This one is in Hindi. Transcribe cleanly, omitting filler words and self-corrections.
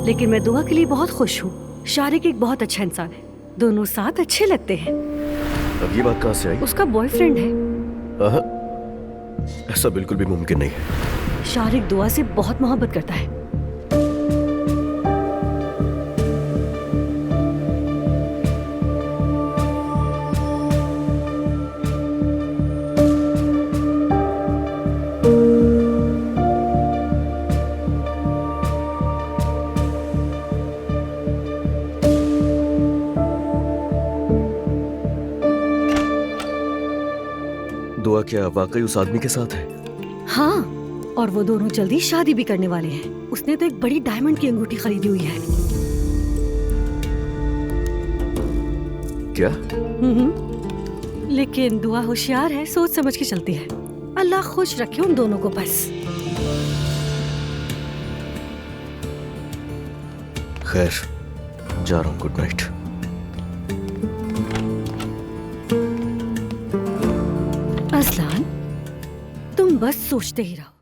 लेकिन मैं दुआ के लिए बहुत खुश हूँ। शारिक एक बहुत अच्छा इंसान है, दोनों साथ अच्छे लगते हैं। अब ये बात कहाँ से आई? उसका बॉयफ्रेंड है। आहा, ऐसा बिल्कुल भी मुमकिन नहीं है। शारिक दुआ से बहुत मोहब्बत करता है। दुआ क्या वाकई उस आदमी के साथ है? हाँ, और वो दोनों जल्दी शादी भी करने वाले हैं। उसने तो एक बड़ी डायमंड की अंगूठी खरीदी हुई है। क्या? लेकिन दुआ होशियार है, सोच समझ के चलती है। अल्लाह खुश रखे उन दोनों को बस। खैर, जा रहा हूँ। Good night. असलान, तुम बस सोचते ही रहो।